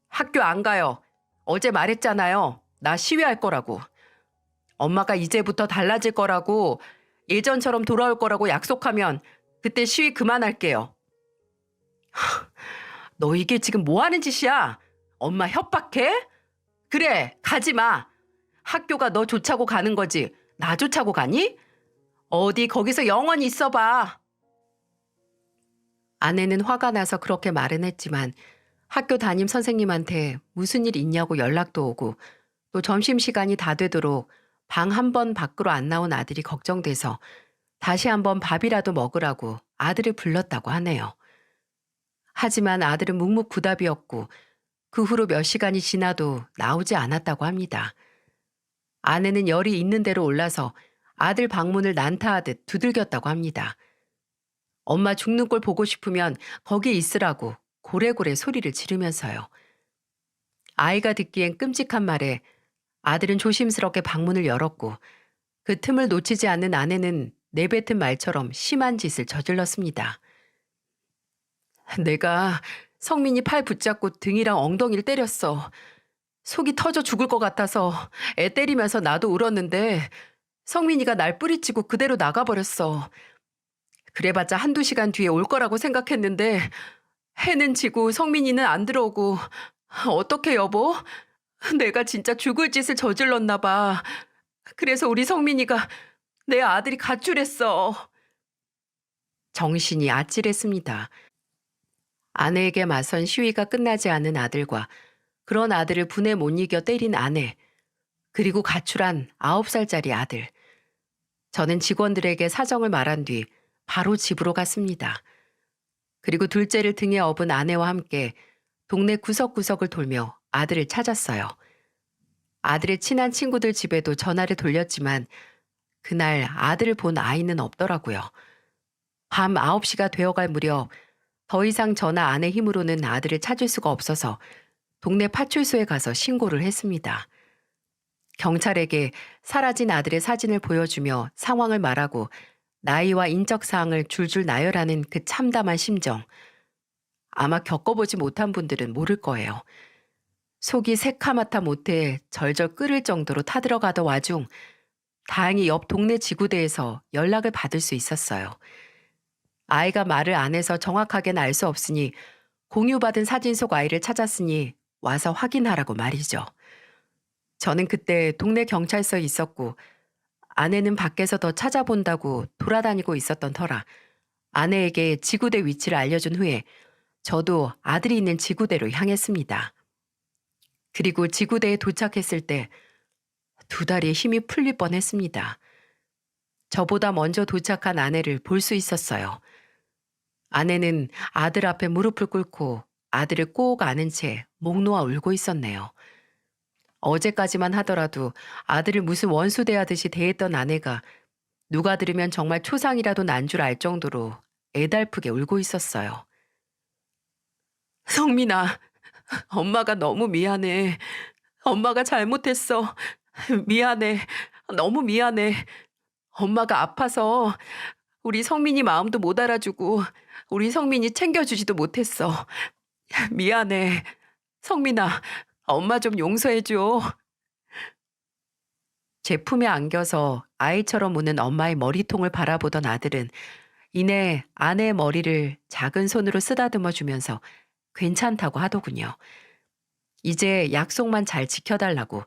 학교 안 가요. 어제 말했잖아요. 나 시위할 거라고. 엄마가 이제부터 달라질 거라고, 예전처럼 돌아올 거라고 약속하면 그때 시위 그만할게요. 너 이게 지금 뭐 하는 짓이야? 엄마 협박해? 그래, 가지 마. 학교가 너 쫓아고 가는 거지. 나 쫓아고 가니? 어디 거기서 영원히 있어봐. 아내는 화가 나서 그렇게 말은 했지만 학교 담임 선생님한테 무슨 일 있냐고 연락도 오고 또 점심시간이 다 되도록 방 한 번 밖으로 안 나온 아들이 걱정돼서 다시 한번 밥이라도 먹으라고 아들을 불렀다고 하네요. 하지만 아들은 묵묵부답이었고 그 후로 몇 시간이 지나도 나오지 않았다고 합니다. 아내는 열이 있는 대로 올라서 아들 방문을 난타하듯 두들겼다고 합니다. 엄마 죽는 꼴 보고 싶으면 거기 있으라고 고래고래 소리를 지르면서요. 아이가 듣기엔 끔찍한 말에 아들은 조심스럽게 방문을 열었고 그 틈을 놓치지 않는 아내는 내뱉은 말처럼 심한 짓을 저질렀습니다. 내가 성민이 팔 붙잡고 등이랑 엉덩이를 때렸어. 속이 터져 죽을 것 같아서 애 때리면서 나도 울었는데 성민이가 날 뿌리치고 그대로 나가버렸어. 그래봤자 1~2시간 뒤에 올 거라고 생각했는데 해는 지고 성민이는 안 들어오고. 어떡해, 여보? 내가 진짜 죽을 짓을 저질렀나 봐. 그래서 우리 성민이가 내 아들이 가출했어. 정신이 아찔했습니다. 아내에게 맞선 시위가 끝나지 않은 아들과 그런 아들을 분에 못 이겨 때린 아내, 그리고 가출한 9살짜리 아들. 저는 직원들에게 사정을 말한 뒤 바로 집으로 갔습니다. 그리고 둘째를 등에 업은 아내와 함께 동네 구석구석을 돌며 아들을 찾았어요. 아들의 친한 친구들 집에도 전화를 돌렸지만 그날 아들을 본 아이는 없더라고요. 밤 9시가 되어갈 무렵 더 이상 저나 아내 힘으로는 아들을 찾을 수가 없어서 동네 파출소에 가서 신고를 했습니다. 경찰에게 사라진 아들의 사진을 보여주며 상황을 말하고 나이와 인적사항을 줄줄 나열하는 그 참담한 심정. 아마 겪어보지 못한 분들은 모를 거예요. 속이 새카맣다 못해 절절 끓을 정도로 타들어가던 와중 다행히 옆 동네 지구대에서 연락을 받을 수 있었어요. 아이가 말을 안 해서 정확하게는 알 수 없으니 공유받은 사진 속 아이를 찾았으니 와서 확인하라고 말이죠. 저는 그때 동네 경찰서에 있었고 아내는 밖에서 더 찾아본다고 돌아다니고 있었던 터라 아내에게 지구대 위치를 알려준 후에 저도 아들이 있는 지구대로 향했습니다. 그리고 지구대에 도착했을 때 두 다리에 힘이 풀릴 뻔했습니다. 저보다 먼저 도착한 아내를 볼 수 있었어요. 아내는 아들 앞에 무릎을 꿇고 아들을 꼭 안은 채 목 놓아 울고 있었네요. 어제까지만 하더라도 아들을 무슨 원수 대하듯이 대했던 아내가 누가 들으면 정말 초상이라도 난 줄 알 정도로 애달프게 울고 있었어요. 성민아, 엄마가 너무 미안해. 엄마가 잘못했어. 미안해. 너무 미안해. 엄마가 아파서 우리 성민이 마음도 못 알아주고 우리 성민이 챙겨주지도 못했어. 미안해. 성민아, 엄마 좀 용서해줘. 제 품에 안겨서 아이처럼 우는 엄마의 머리통을 바라보던 아들은 이내 아내의 머리를 작은 손으로 쓰다듬어 주면서 괜찮다고 하더군요. 이제 약속만 잘 지켜달라고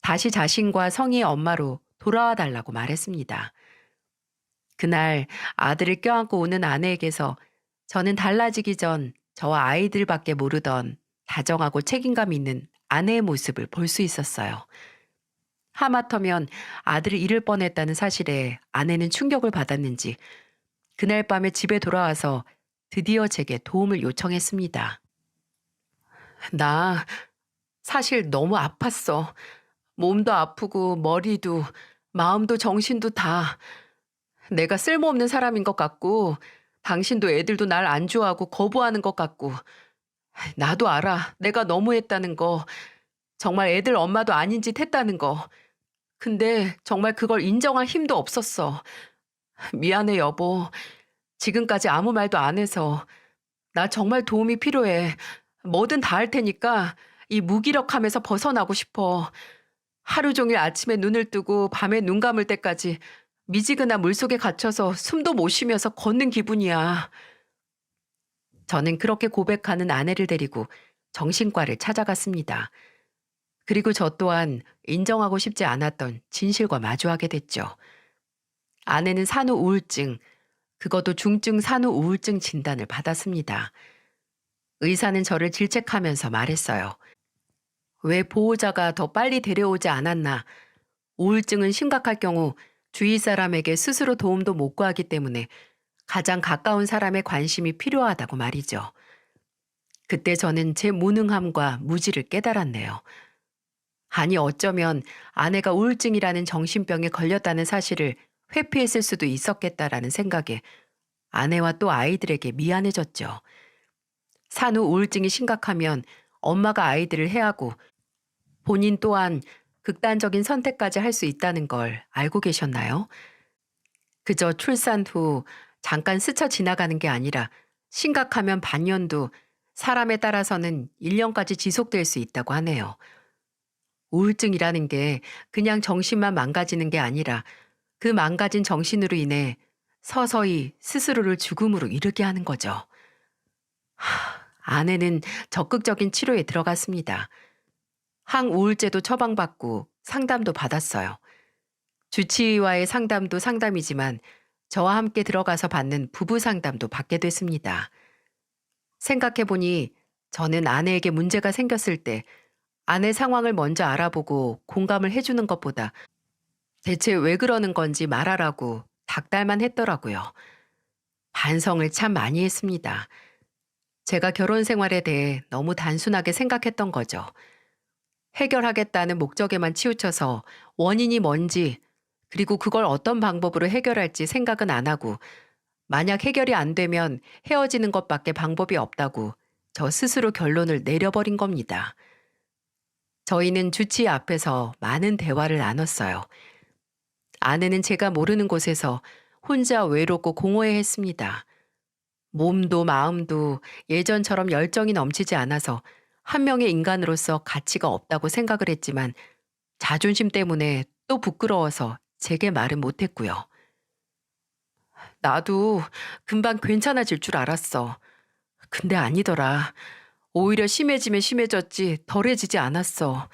다시 자신과 성희의 엄마로 돌아와 달라고 말했습니다. 그날 아들을 껴안고 우는 아내에게서 저는 달라지기 전 저와 아이들밖에 모르던 다정하고 책임감 있는 아내의 모습을 볼 수 있었어요. 하마터면 아들을 잃을 뻔했다는 사실에 아내는 충격을 받았는지 그날 밤에 집에 돌아와서 드디어 제게 도움을 요청했습니다. 나 사실 너무 아팠어. 몸도 아프고 머리도 마음도 정신도 다. 내가 쓸모없는 사람인 것 같고 당신도 애들도 날 안 좋아하고 거부하는 것 같고 나도 알아. 내가 너무했다는 거. 정말 애들 엄마도 아닌 짓 했다는 거. 근데 정말 그걸 인정할 힘도 없었어. 미안해 여보. 지금까지 아무 말도 안 해서. 나 정말 도움이 필요해. 뭐든 다 할 테니까 이 무기력함에서 벗어나고 싶어. 하루 종일 아침에 눈을 뜨고 밤에 눈 감을 때까지 미지근한 물속에 갇혀서 숨도 못 쉬면서 걷는 기분이야. 저는 그렇게 고백하는 아내를 데리고 정신과를 찾아갔습니다. 그리고 저 또한 인정하고 싶지 않았던 진실과 마주하게 됐죠. 아내는 산후 우울증, 그것도 중증 산후 우울증 진단을 받았습니다. 의사는 저를 질책하면서 말했어요. 왜 보호자가 더 빨리 데려오지 않았나? 우울증은 심각할 경우 주위 사람에게 스스로 도움도 못 구하기 때문에 가장 가까운 사람의 관심이 필요하다고 말이죠. 그때 저는 제 무능함과 무지를 깨달았네요. 아니 어쩌면 아내가 우울증이라는 정신병에 걸렸다는 사실을 회피했을 수도 있었겠다라는 생각에 아내와 또 아이들에게 미안해졌죠. 산후 우울증이 심각하면 엄마가 아이들을 해하고 본인 또한 극단적인 선택까지 할 수 있다는 걸 알고 계셨나요? 그저 출산 후 잠깐 스쳐 지나가는 게 아니라 심각하면 반년도, 사람에 따라서는 1년까지 지속될 수 있다고 하네요. 우울증이라는 게 그냥 정신만 망가지는 게 아니라 그 망가진 정신으로 인해 서서히 스스로를 죽음으로 이르게 하는 거죠. 아내는 적극적인 치료에 들어갔습니다. 항우울제도 처방받고 상담도 받았어요. 주치의와의 상담도 상담이지만 저와 함께 들어가서 받는 부부 상담도 받게 됐습니다. 생각해보니 저는 아내에게 문제가 생겼을 때 아내 상황을 먼저 알아보고 공감을 해주는 것보다 대체 왜 그러는 건지 말하라고 닥달만 했더라고요. 반성을 참 많이 했습니다. 제가 결혼 생활에 대해 너무 단순하게 생각했던 거죠. 해결하겠다는 목적에만 치우쳐서 원인이 뭔지 그리고 그걸 어떤 방법으로 해결할지 생각은 안 하고 만약 해결이 안 되면 헤어지는 것밖에 방법이 없다고 저 스스로 결론을 내려버린 겁니다. 저희는 주치의 앞에서 많은 대화를 나눴어요. 아내는 제가 모르는 곳에서 혼자 외롭고 공허해했습니다. 몸도 마음도 예전처럼 열정이 넘치지 않아서 한 명의 인간으로서 가치가 없다고 생각을 했지만 자존심 때문에 또 부끄러워서 제게 말은 못했고요. 나도 금방 괜찮아질 줄 알았어. 근데 아니더라. 오히려 심해지면 심해졌지 덜해지지 않았어.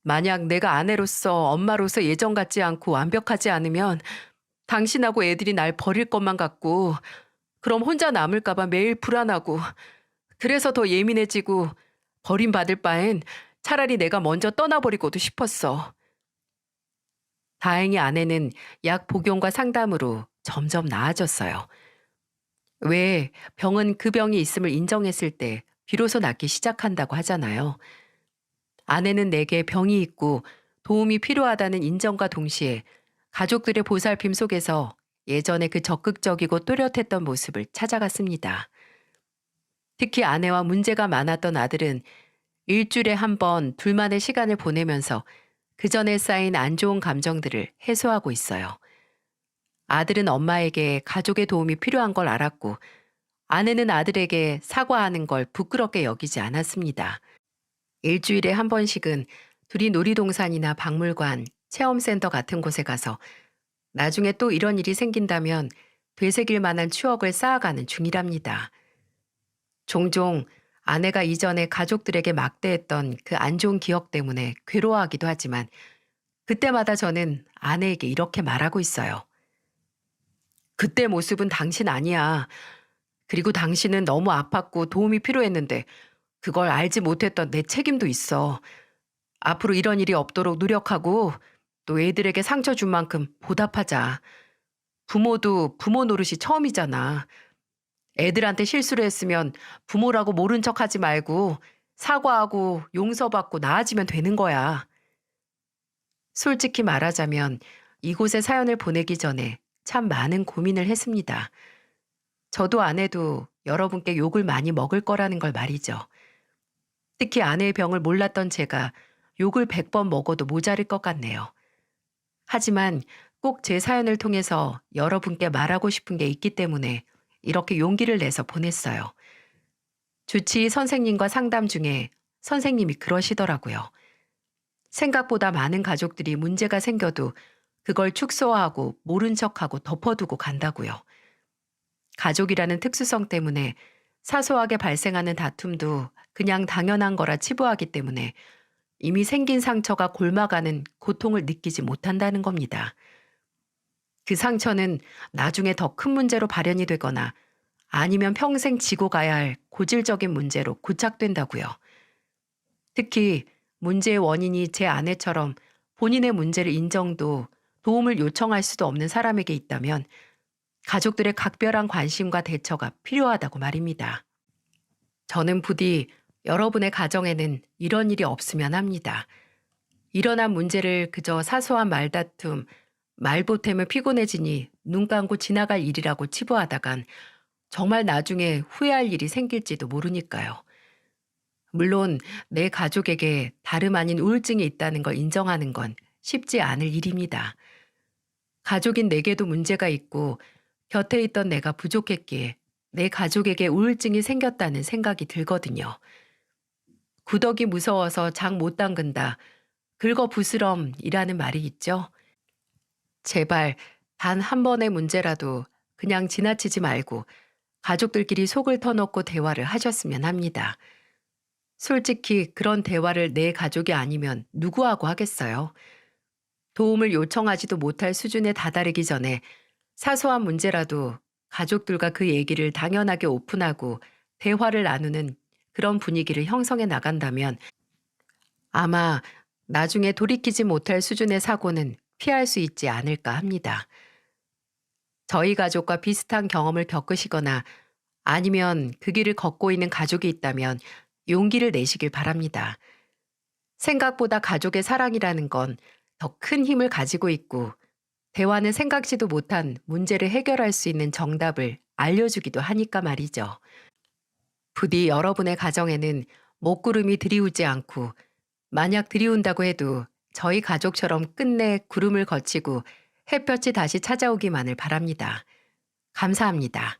만약 내가 아내로서 엄마로서 예전 같지 않고 완벽하지 않으면 당신하고 애들이 날 버릴 것만 같고 그럼 혼자 남을까 봐 매일 불안하고 그래서 더 예민해지고 버림받을 바엔 차라리 내가 먼저 떠나버리고도 싶었어. 다행히 아내는 약 복용과 상담으로 점점 나아졌어요. 왜 병은 그 병이 있음을 인정했을 때 비로소 낫기 시작한다고 하잖아요. 아내는 내게 병이 있고 도움이 필요하다는 인정과 동시에 가족들의 보살핌 속에서 예전에 그 적극적이고 또렷했던 모습을 찾아갔습니다. 특히 아내와 문제가 많았던 아들은 일주일에 한 번 둘만의 시간을 보내면서 그 전에 쌓인 안 좋은 감정들을 해소하고 있어요. 아들은 엄마에게 가족의 도움이 필요한 걸 알았고, 아내는 아들에게 사과하는 걸 부끄럽게 여기지 않았습니다. 일주일에 한 번씩은 둘이 놀이동산이나 박물관, 체험센터 같은 곳에 가서 나중에 또 이런 일이 생긴다면 되새길 만한 추억을 쌓아가는 중이랍니다. 종종 아내가 이전에 가족들에게 막대했던 그 안 좋은 기억 때문에 괴로워하기도 하지만 그때마다 저는 아내에게 이렇게 말하고 있어요. 그때 모습은 당신 아니야. 그리고 당신은 너무 아팠고 도움이 필요했는데 그걸 알지 못했던 내 책임도 있어. 앞으로 이런 일이 없도록 노력하고 또 애들에게 상처 준 만큼 보답하자. 부모도 부모 노릇이 처음이잖아. 애들한테 실수를 했으면 부모라고 모른 척 하지 말고 사과하고 용서받고 나아지면 되는 거야. 솔직히 말하자면 이곳에 사연을 보내기 전에 참 많은 고민을 했습니다. 저도 아내도 여러분께 욕을 많이 먹을 거라는 걸 말이죠. 특히 아내의 병을 몰랐던 제가 욕을 100번 먹어도 모자랄 것 같네요. 하지만 꼭 제 사연을 통해서 여러분께 말하고 싶은 게 있기 때문에 이렇게 용기를 내서 보냈어요. 주치의 선생님과 상담 중에 선생님이 그러시더라고요. 생각보다 많은 가족들이 문제가 생겨도 그걸 축소하고 모른 척하고 덮어두고 간다고요. 가족이라는 특수성 때문에 사소하게 발생하는 다툼도 그냥 당연한 거라 치부하기 때문에 이미 생긴 상처가 골마가는 고통을 느끼지 못한다는 겁니다. 그 상처는 나중에 더 큰 문제로 발현이 되거나 아니면 평생 지고 가야 할 고질적인 문제로 고착된다고요. 특히 문제의 원인이 제 아내처럼 본인의 문제를 인정도 도움을 요청할 수도 없는 사람에게 있다면 가족들의 각별한 관심과 대처가 필요하다고 말입니다. 저는 부디 여러분의 가정에는 이런 일이 없으면 합니다. 일어난 문제를 그저 사소한 말다툼, 말보탬을 피곤해지니 눈 감고 지나갈 일이라고 치부하다간 정말 나중에 후회할 일이 생길지도 모르니까요. 물론 내 가족에게 다름 아닌 우울증이 있다는 걸 인정하는 건 쉽지 않을 일입니다. 가족인 내게도 문제가 있고 곁에 있던 내가 부족했기에 내 가족에게 우울증이 생겼다는 생각이 들거든요. 구더기 무서워서 장 못 담근다. 긁어부스럼이라는 말이 있죠. 제발 단 한 번의 문제라도 그냥 지나치지 말고 가족들끼리 속을 터놓고 대화를 하셨으면 합니다. 솔직히 그런 대화를 내 가족이 아니면 누구하고 하겠어요? 도움을 요청하지도 못할 수준에 다다르기 전에 사소한 문제라도 가족들과 그 얘기를 당연하게 오픈하고 대화를 나누는 그런 분위기를 형성해 나간다면 아마 나중에 돌이키지 못할 수준의 사고는 피할 수 있지 않을까 합니다. 저희 가족과 비슷한 경험을 겪으시거나 아니면 그 길을 걷고 있는 가족이 있다면 용기를 내시길 바랍니다. 생각보다 가족의 사랑이라는 건 더 큰 힘을 가지고 있고 대화는 생각지도 못한 문제를 해결할 수 있는 정답을 알려주기도 하니까 말이죠. 부디 여러분의 가정에는 먹구름이 들이우지 않고 만약 들이운다고 해도 저희 가족처럼 끝내 구름을 거치고 햇볕이 다시 찾아오기만을 바랍니다. 감사합니다.